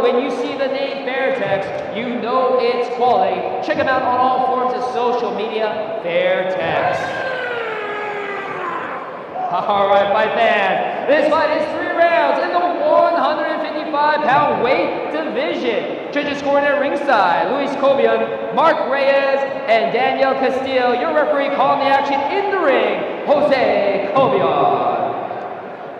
when you see the name Fairtex, you know it's quality. Check them out on all forms of social media, Fairtex. All right, fight fans. This fight is 3 rounds in the 155-pound weight division. Judges scoring at ringside: Luis Cobian, Mark Reyes, and Daniel Castillo. Your referee calling the action in the ring, Jose Cobian.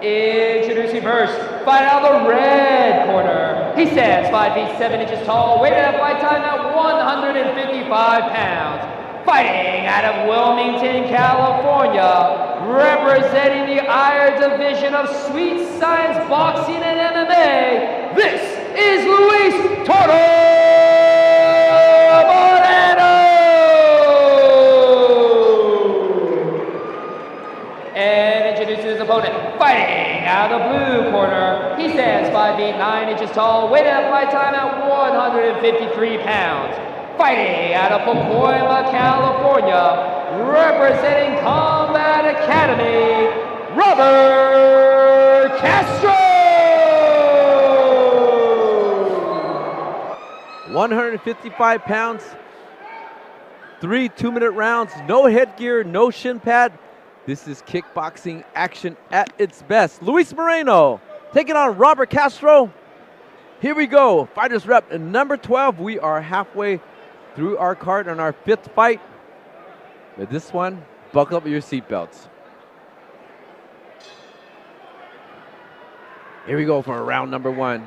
Introducing first, fight out of the red corner. He stands 5 feet 7 inches tall, weighted at fight time at 155 pounds. Fighting out of Wilmington, California, representing the Iron Division of Sweet Science Boxing and MMA, this is Luis Toro Moreno! And introducing his opponent, fighting out of the blue corner. He stands 5 feet 9 inches tall, weighted at fight time at 153 pounds. Fighting out of Pacoima, California, representing Combat Academy, Robert Castro! 155 pounds, 3 2-minute rounds, no headgear, no shin pad. This is kickboxing action at its best. Luis Moreno taking on Robert Castro. Here we go, Fighters Rep number 12. We are halfway through our card on our 5th fight. With this one, buckle up your seatbelts. Here we go for round number 1.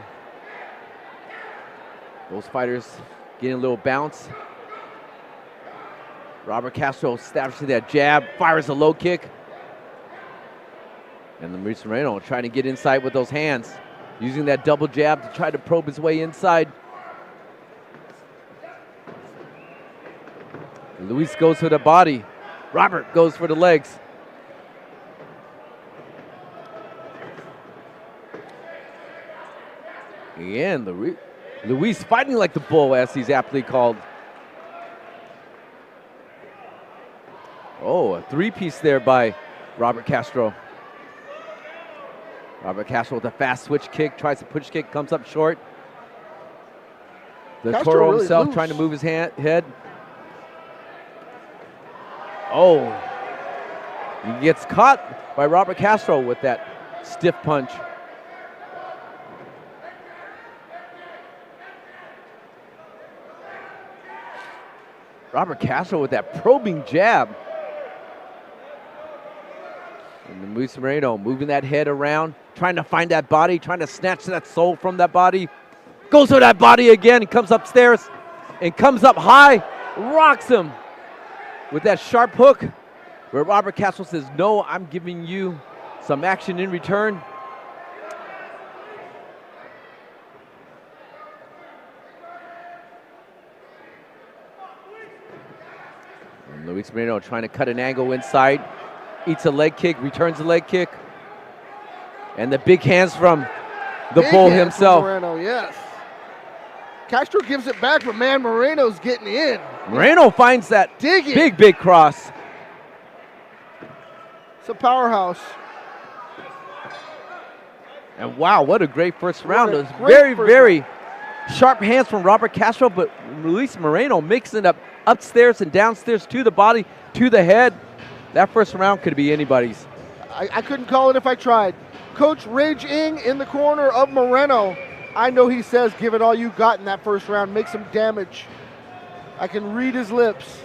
Those fighters getting a little bounce. Robert Castro establishing that jab, fires a low kick. And Luis Moreno trying to get inside with those hands, using that double jab to try to probe his way inside. Luis goes for the body. Robert goes for the legs. Again, Luis fighting like the bull, as he's aptly called. Oh, a 3-piece there by Robert Castro. Robert Castro with a fast switch kick, tries to push kick, comes up short. The Castro Toro really himself loose. trying to move his head. Oh, he gets caught by Robert Castro with that stiff punch. Robert Castro with that probing jab. And Luis Moreno moving that head around, trying to find that body, trying to snatch that soul from that body. Goes for that body again, he comes upstairs and comes up high, rocks him with that sharp hook, where Robert Castro says, no, I'm giving you some action in return. And Luis Moreno trying to cut an angle inside, eats a leg kick, returns a leg kick. And the big hands from the bull himself. Moreno, yes. Castro gives it back, but man, Moreno's getting in. Moreno finds that big cross. It's a powerhouse. And wow, what a great first round. It was very sharp hands from Robert Castro, but Luis Moreno mixing up upstairs and downstairs to the body, to the head. That first round could be anybody's. I couldn't call it if I tried. Coach Rage Ing in the corner of Moreno. I know he says, give it all you got in that first round. Make some damage. I can read his lips.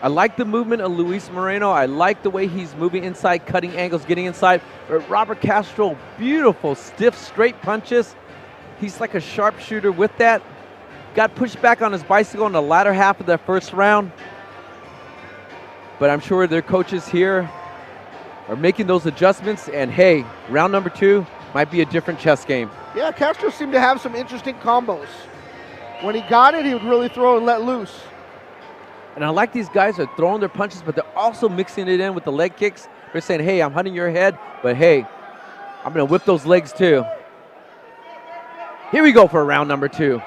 I like the movement of Luis Moreno. I like the way he's moving inside, cutting angles, getting inside. But Robert Castro, beautiful, stiff, straight punches. He's like a sharpshooter with that. Got pushed back on his bicycle in the latter half of that first round. But I'm sure their coaches here are making those adjustments. And hey, round number 2 might be a different chess game. Yeah, Castro seemed to have some interesting combos. When he got it, he would really throw and let loose. And I like these guys are throwing their punches, but they're also mixing it in with the leg kicks. They're saying, hey, I'm hunting your head, but hey, I'm going to whip those legs too. Here we go for round number 2.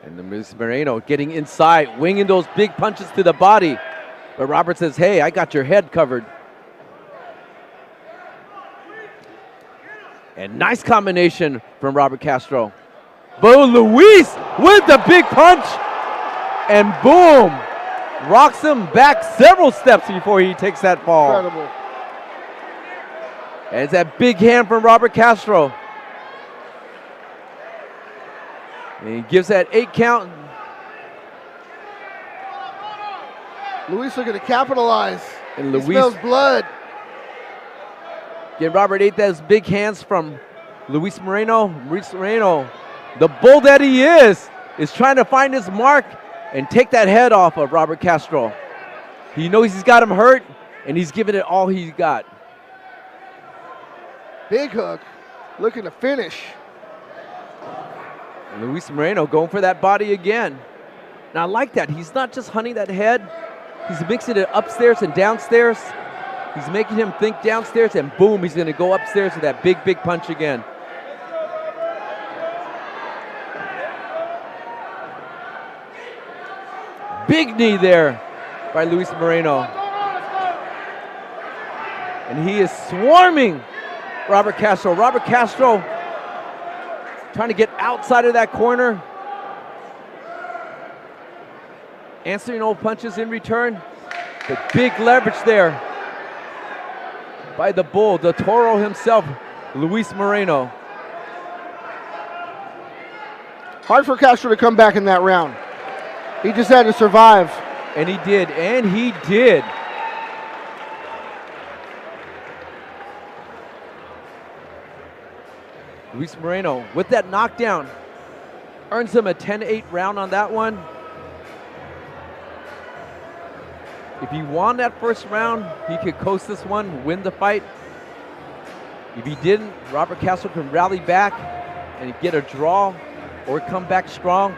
And Moreno getting inside, winging those big punches to the body. But Robert says, hey, I got your head covered. And nice combination from Robert Castro. But Luis with the big punch. And boom, rocks him back several steps before he takes that fall. Incredible. And it's that big hand from Robert Castro. And he gives that 8 count. Luis looking to capitalize. And He Luis smells blood. Again, Robert ate those big hands from Luis Moreno. Luis Moreno, the bull that he is trying to find his mark and take that head off of Robert Castro. He knows he's got him hurt, and he's giving it all he's got. Big hook, looking to finish. And Luis Moreno going for that body again. And I like that. He's not just hunting that head. He's mixing it upstairs and downstairs. He's making him think downstairs, and boom, he's going to go upstairs with that big, big punch again. Big knee there by Luis Moreno. And he is swarming Robert Castro. Robert Castro trying to get outside of that corner. Answering all punches in return. The big leverage there by the bull, the Toro himself, Luis Moreno. Hard for Castro to come back in that round. He just had to survive. And he did, and he did. Luis Moreno with that knockdown earns him a 10-8 round on that one. If he won that first round, he could coast this one, win the fight. If he didn't, Robert Castro can rally back and get a draw or come back strong.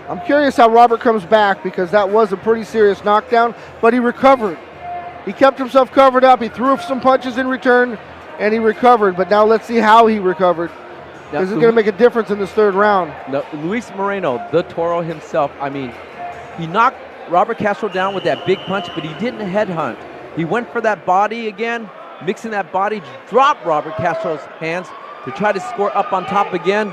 I'm curious how Robert comes back, because that was a pretty serious knockdown, but he recovered. He kept himself covered up. He threw some punches in return, and he recovered. But now let's see how he recovered. This is going to make a difference in this third round. No, Luis Moreno, the Toro himself, I mean, he knocked Robert Castro down with that big punch, but he didn't headhunt. He went for that body again, mixing that body, dropped Robert Castro's hands to try to score up on top again.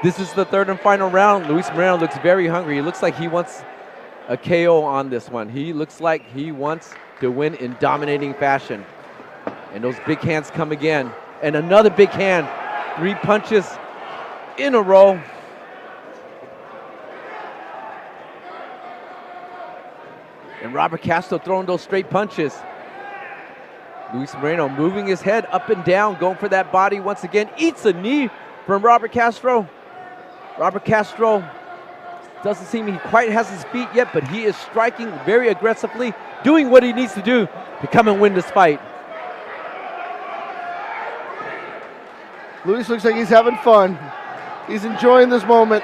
This is the third and final round. Luis Moreno looks very hungry. He looks like he wants a KO on this one. He looks like he wants to win in dominating fashion. And those big hands come again. And another big hand. 3 punches in a row. And Robert Castro throwing those straight punches. Luis Moreno moving his head up and down, going for that body once again. Eats a knee from Robert Castro. Robert Castro doesn't seem he quite has his feet yet, but he is striking very aggressively, doing what he needs to do to come and win this fight. Luis looks like he's having fun. He's enjoying this moment.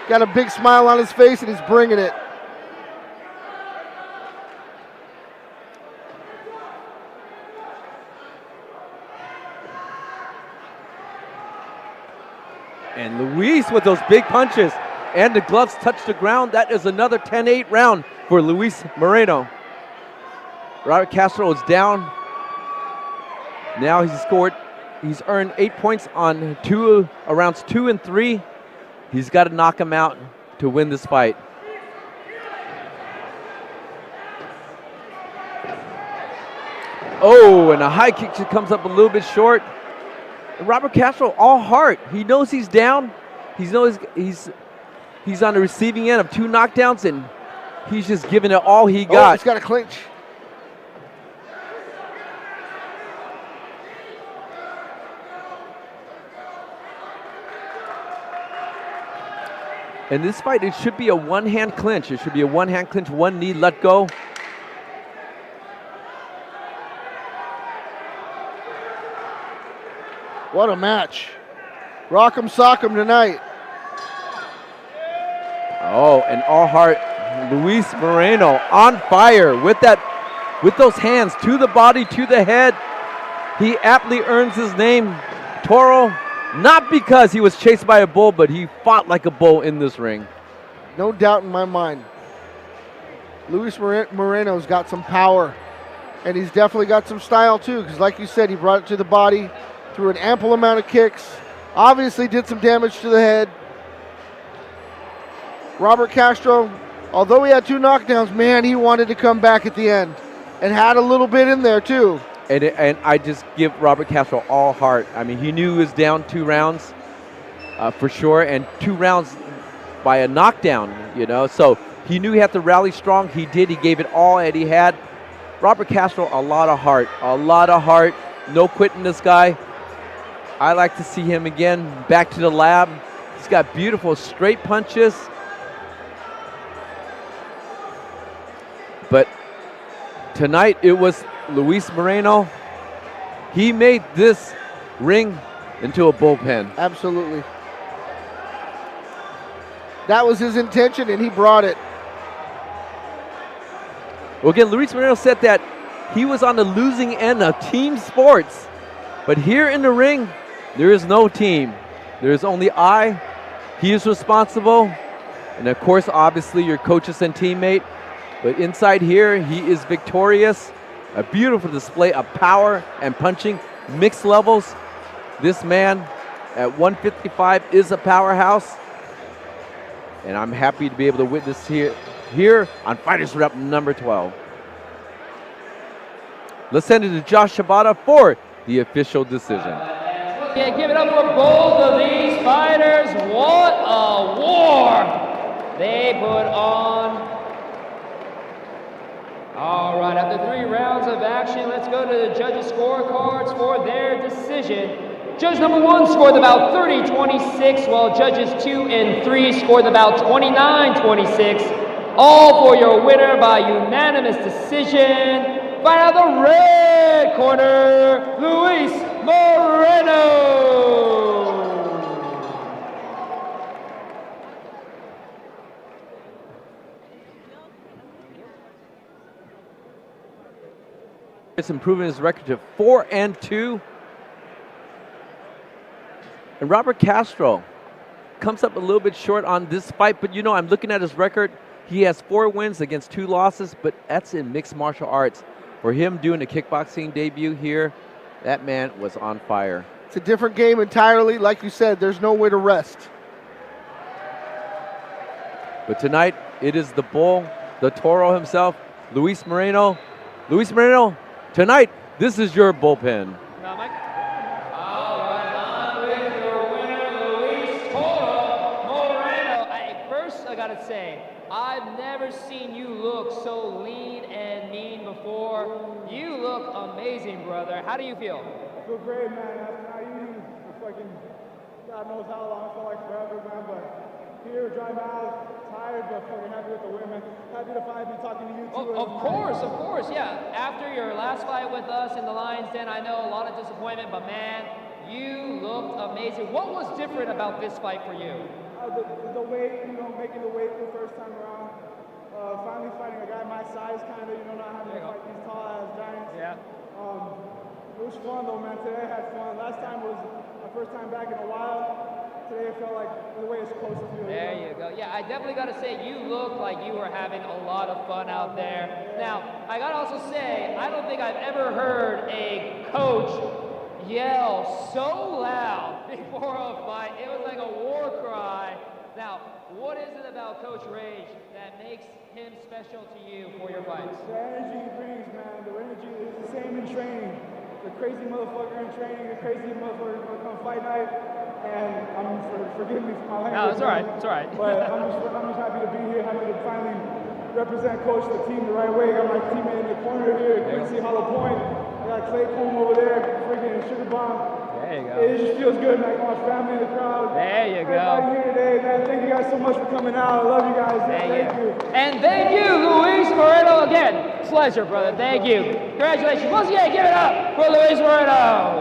Got a big smile on his face, and he's bringing it. And Luis with those big punches, and the gloves touch the ground. That is another 10-8 round for Luis Moreno. Robert Castro is down. Now he's earned 8 points on rounds 2 and 3. He's got to knock him out to win this fight. Oh, and a high kick just comes up a little bit short. Robert Castro, all heart. He knows he's down. He knows he's on the receiving end of 2 knockdowns, and he's just giving it all he got. Oh, he's got to clinch. In this fight, it should be a one-hand clinch. It should be a one-hand clinch, one knee, let go. What a match. Rock'em sock'em tonight. Oh, and all heart, Luis Moreno on fire with those hands to the body, to the head. He aptly earns his name, Toro, Not because he was chased by a bull, but he fought like a bull in this ring. No doubt in my mind. Luis Moreno's got some power, and he's definitely got some style too, because like you said, he brought it to the body, threw an ample amount of kicks, obviously did some damage to the head. Robert Castro, although he had 2 knockdowns, man, he wanted to come back at the end, and had a little bit in there too. And I just give Robert Castro all heart. I mean, he knew he was down 2 rounds for sure, and 2 rounds by a knockdown, you know. So he knew he had to rally strong. He did. He gave it all that he had. Robert Castro, a lot of heart. A lot of heart. No quitting this guy. I like to see him again back to the lab. He's got beautiful straight punches. But tonight it was Luis Moreno. He made this ring into a bullpen. Absolutely. That was his intention, and he brought it. Well, again, Luis Moreno said that he was on the losing end of team sports. But here in the ring, there is no team. There is only I. He is responsible. And of course, obviously, your coaches and teammate. But inside here, he is victorious. A beautiful display of power and punching, mixed levels. This man at 155 is a powerhouse. And I'm happy to be able to witness here on Fighters Rep number 12. Let's send it to Josh Shibata for the official decision. Yeah, give it up for both of these fighters. What a war they put on. All right, after 3 rounds of action, let's go to the judges' scorecards for their decision. Judge number 1 scored about 30-26, while judges 2 and 3 scored about 29-26. All for your winner by unanimous decision. Fight out the red corner, Luis Moreno. It's improving his record to 4-2. And Robert Castro comes up a little bit short on this fight, but you know, I'm looking at his record. He has 4 wins against 2 losses, but that's in mixed martial arts. For him doing a kickboxing debut here, that man was on fire. It's a different game entirely. Like you said, there's nowhere to rest. But tonight, it is the bull, the Toro himself, Luis Moreno. Luis Moreno, tonight, this is your bullpen. Now, Mike. All right, on with your winner, Luis Toro Moreno. First, I gotta say, I've never seen you look so lean and mean before. You look amazing, brother. How do you feel? I feel great, man. After not eating for fucking God knows how long, I felt like forever, man. But here, dry mouth, tired, but fucking happy with the win, man. Happy to finally be talking to you too. Of course, yeah. After your last fight with us in the Lions Den, I know a lot of disappointment, but man, you looked amazing. What was different about this fight for you? The weight, you know, making the weight the first time around. Finally fighting a guy my size, kind of, you know, not having to fight these tall ass giants. Yeah. It was fun though, man. Today I had fun. Last time was my first time back in a while. Today I felt like the way it's supposed to feel. There you go. Yeah, I definitely got to say you look like you were having a lot of fun out there. Now, I got to also say, I don't think I've ever heard a coach yell so loud before a fight. It was like a war cry. Now, what is it about Coach Rage that makes him special to you for your fights? The energy he brings, man. The energy is the same in training. The crazy motherfucker in training, the crazy motherfucker come fight night. And forgive me for my language. No, it's all right. It's all right. But I'm just happy to be here, happy to finally represent coach the team the right way. I got my teammate in the corner here, Quincy Hollow Point. I got Clay Combs over there, freaking Sugar Bomb. There you go. It just feels good, man. My family in the crowd. There you go. Everybody here today, man. Thank you guys so much for coming out. I love you guys. Thank you. And thank you, Luis Moreno, again. Pleasure, brother. Thank you. Congratulations. Once again, give it up for Luis Moreno.